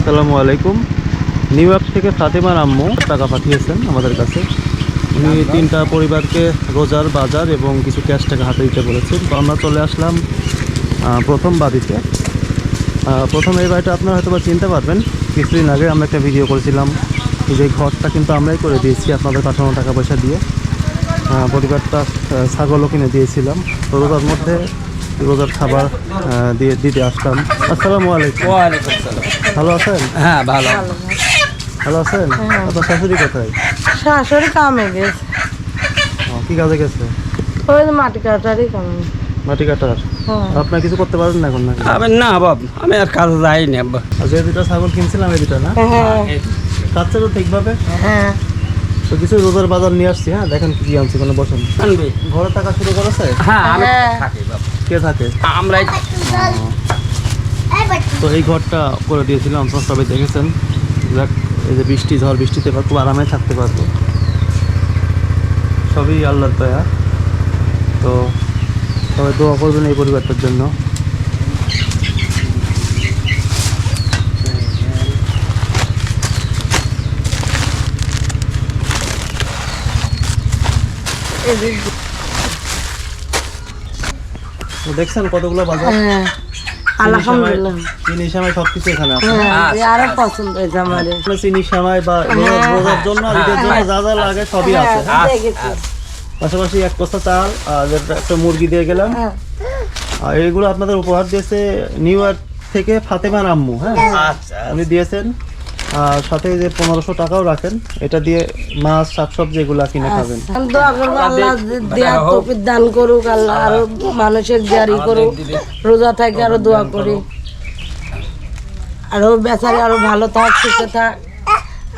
আসসালামু আলাইকুম। New York থেকে ফাতেমার আম্মু টাকা পাঠিয়েছেন আমাদের কাছে। উনি 3টা পরিবারকে রোজার বাজার এবং কিছু ক্যাশ টাকা হাতে দিতে বলেছেন। তো আমরা চলে আসলাম প্রথম বাড়িতে। প্রথম এই বাড়িটা আপনারা হয়তো বা চিনতে পারবেন, কিছুদিন আগে আমরা একটা ভিডিও করেছিলাম। যে ঘরটা কিন্তু আমরাই করে দিয়েছি আপনাদের পাঠানো টাকা পয়সা দিয়ে। পরিবারটা ছাগলও কিনে দিয়েছিলাম। তো রোজার মধ্যে রোজার খাবার দিতে আসলাম। আসসালামু আলাইকুম। ওয়ালাইকুম আসসালাম। ভালো আছেন? হ্যাঁ ভালো। ভালো আছেন? আপনার শাশুড়ি কোথায়? শাশুড়ি কামে গেছে, কি কাজে গেছে? ওই যে মাটি কাটারই কামে। মাটি কাটার? আপনার কিছু করতে পারেন না এখন নাকি? না বাব, আমি আর কাজ যাইনি আব্বা। আর যে দুটা ছাগল কিনছিলাম এই দুটা না? হ্যাঁ খাচ্ছে তো ঠিকভাবে? হ্যাঁ। তো কিছু রোজার বাজার নিয়ে আসছি। হ্যাঁ, দেখেন কি আনছি। কোনো বসেন। আনবি? ঘরে টাকা শুরু করেছে? হ্যাঁ আমি হ্যাঁ। থাকি বাব। কে থাকে? আমরাই। তো এই ঘরটা করে দিয়েছিলাম, আপনারা সবাই দেখেছেন। যাক, এই যে বৃষ্টি ঝড় বৃষ্টিতে এবার খুব আরামে থাকতে পারবো। সবই আল্লাহর দয়া। তো সবাই দোয়া করবেন এই পরিবারটার জন্য। তো দেখছেন কতগুলো বাজার। হ্যাঁ আলহামদুলিল্লাহ। চিনি সেমাই সবকিছু এখানে আছে। হ্যাঁ আরো পছন্দ হয়েছে আমাদের। চিনি সেমাই বা রোজার জন্য ঈদের জন্য যা যা লাগে সবই আছে। পাশাপাশি 1 বস্তা চাল আর একটা মুরগি দিয়ে গেলাম। আর এগুলো আপনাদের উপহার দিয়েছে নিউ ইয়র্ক থেকে ফাতেমার আম্মু। হ্যাঁ, উনি দিয়েছেন। আর সাথে যে 1500 টাকাও রাখেন, এটা দিয়ে মাছ শাকসবজি এগুলো কিনে খাবেন। দোয়া করবো আল্লাহ দেয়ার তৌফিক দান করুক, আল্লাহ আরো মানুষের জারি করুক, রোজা থাকে আরো দোয়া করি, আরো বেচারে আরো ভালো থাক, সুখে থাক,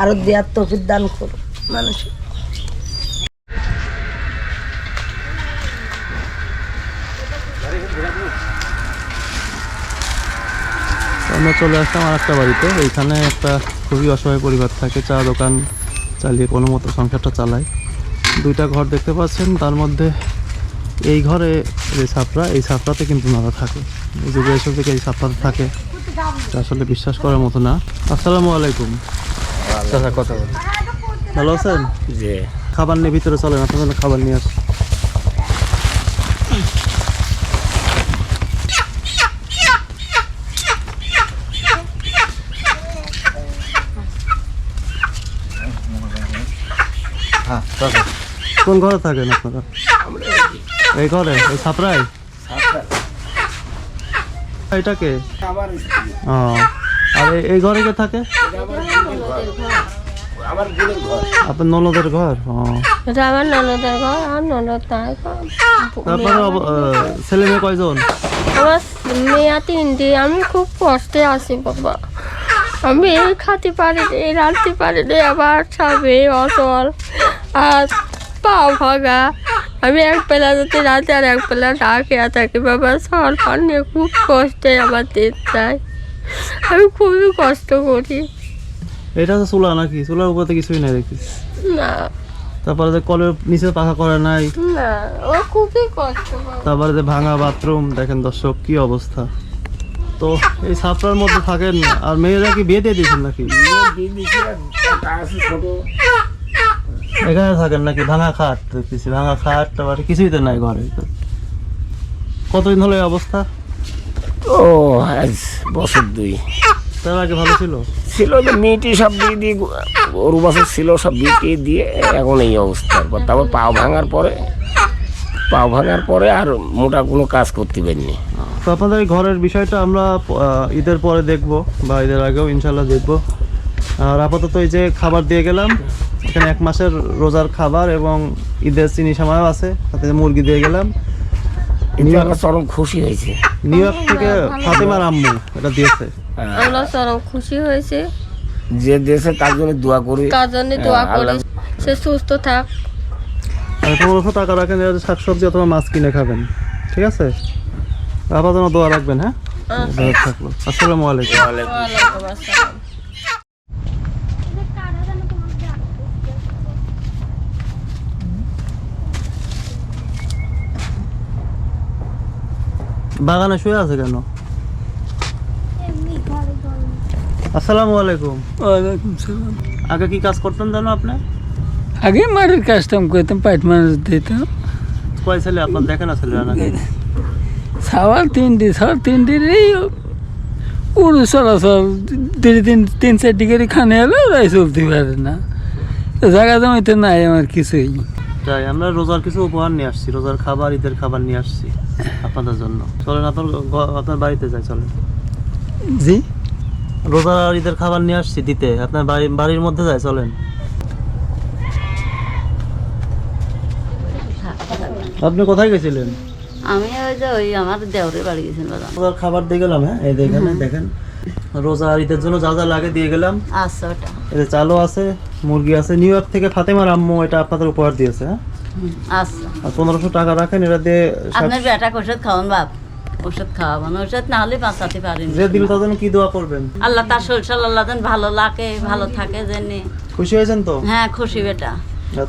আরো দেয়ার তৌফিক দান করুক মানুষের। আমরা চলে আসলাম আর একটা বাড়িতে। এইখানে একটা খুবই অসহায় পরিবার থাকে, চা দোকান চালিয়ে কোনো মতো সংসারটা চালায়। 2টা ঘর দেখতে পাচ্ছেন, তার মধ্যে এই ঘরে যে ছাপড়া, এই ছাপড়াতে কিন্তু নারা থাকে। এই যুগে এসব থেকে এই ছাপড়াতে থাকে, এটা আসলে বিশ্বাস করার মতো না। আসসালামু আলাইকুম। চাচা কথা বল। ভালো আছেন? জি। খাবার নিয়ে ভিতরে চলেন, আপনার জন্য খাবার নিয়ে আসি। কোন ঘরে থাকেন আপনারা? এই ঘরে, এই ছাপড়ায়? এটাকে আর এই ঘরে কে থাকে? আপনার ননদের ঘর? এটা আমার ননদের ঘর। আর ননদ তার ঘর। তারপরে ছেলে মেয়ে কয়জন? আমার মেয়ে 3টে। আমি খুব কষ্টে আছি বাবা। আমি খাতে পারিনি, রাঁধতে পারিনি, আবার স্বামী অচল আর পা ভাঙা। আমি এক বেলা যদি রাতে আর এক বেলা না খেয়ে থাকি বাবা। সল পান নিয়ে খুব কষ্টে আমার দিন যায়। আমি খুবই কষ্ট করি। এটা তো চুলা নাকি? চুলার উপরে কিছুই নাই দেখিস। না তারপরে যে কলের নিচে পাখা করে নাই। না, ও খুবই কষ্ট বাবা। তারপরে যে ভাঙা বাথরুম, দেখেন দর্শক কি অবস্থা। তো এই ছাপড়ার মধ্যে থাকেন। আর মেয়েরা কি বিয়ে দিয়ে দিয়েছেন নাকি? এখানে থাকেন নাকি? ভাঙা খাট দেখতেছি, ভাঙা খাট, তারপরে কিছুই তো নাই ঘরে। কতদিন হলো এই অবস্থা? ও আজ বছর 2। তার আগে ভালো ছিল? ছিল যে মিটি সব দিয়ে দিয়ে গরু বাছুর ছিল, সব বিক্রি দিয়ে এখন এই অবস্থা। তারপর পাও ভাঙার পরে আর মোটা কোনো কাজ করতে পারিনি। তো আপনাদের এই ঘরের বিষয়টা আমরা ঈদের পরে দেখব, বা ঈদের আগেও ইনশাল্লাহ দেখব। আর আপাতত এই যে খাবার দিয়ে গেলাম, এখানে 1 মাসের রোজার খাবার এবং ঈদের চিনি সময়ও আছে, সাথে মুরগি দিয়ে গেলাম। চরম খুশি হয়েছে। নিউ ইয়র্ক থেকে ফাতেমার আম্মু এটা দিয়েছে। আমরা চরম খুশি হয়েছে। যে দেশে তার জন্য দোয়া করি, তার জন্য দোয়া করি সে সুস্থ থাক। আর 1500 টাকা রাখেন, শাকসবজি অথবা মাছ কিনে খাবেন, ঠিক আছে? আপাতত দোয়া রাখবেন। হ্যাঁ, ভালো থাকলো। আসসালামু আলাইকুম। ওয়ালাইকুম আসসালাম। বাগানে শুয়ে আছে কেন? আসসালামু আলাইকুম। ওয়ালাইকুম সালাম। আগে কি কাজ করতেন জানো আপনি? আগে মাঠের কাজটাম করতাম, পাইট মানুষ দিতাম। কয় ছেলে আপনার? দেখেন না ছেলেরা নাকি? ছাওয়াল তিনটির এই উড়ু চলাচল তিন চারটি করে খানে হলে ওরাই চলতে পারে না, তো জায়গা জমিতে নাই আমার কিছুই। তাই আমরা রোজার কিছু উপহার নিয়ে আসছি, রোজার খাবার, ঈদের খাবার নিয়ে আসছি আপনাদের জন্য। চলেন আপনার বাড়িতে যাই, চলেন। জি, রোজার আর ঈদের খাবার নিয়ে আসছি দিতে, আপনার বাড়ির মধ্যে যাই, চলেন। আপনি কোথায় গেছিলেন? আমি ওই যে ওই আমার দেওরের বাড়ি গেছিলাম বাজার। রোজার খাবার দিয়ে গেলাম। হ্যাঁ, এই দেখেন দেখেন, রোজা আর ঈদের জন্য যা যা লাগে দিয়ে গেলাম। আচ্ছা, ওটা এই যে চালও আছে, মুরগি আছে। নিউ ইয়র্ক থেকে ফাতেমার আম্মু এটা আপনাদের উপহার দিয়েছে। হ্যাঁ, আচ্ছা। আর 1500 টাকা রাখেন, এটা দিয়ে আপনার বেটা ওষুধ খাওয়ান বাপ, ওষুধ খাওয়াবান, ওষুধ না হলে বাঁচাতে পারেন। যে দিল তার জন্য কি দোয়া করবেন? আল্লাহ তার শরীর আল্লাহ যেন ভালো লাগে, ভালো থাকে যেন। খুশি হয়েছেন তো? হ্যাঁ, খুশি বেটা,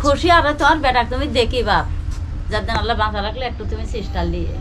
খুশি। আর তোমার বেটা তুমি দেখি বাপ, যার দিন আল্লাহ বাঁচা রাখলে একটু তুমি চেষ্টা নিয়ে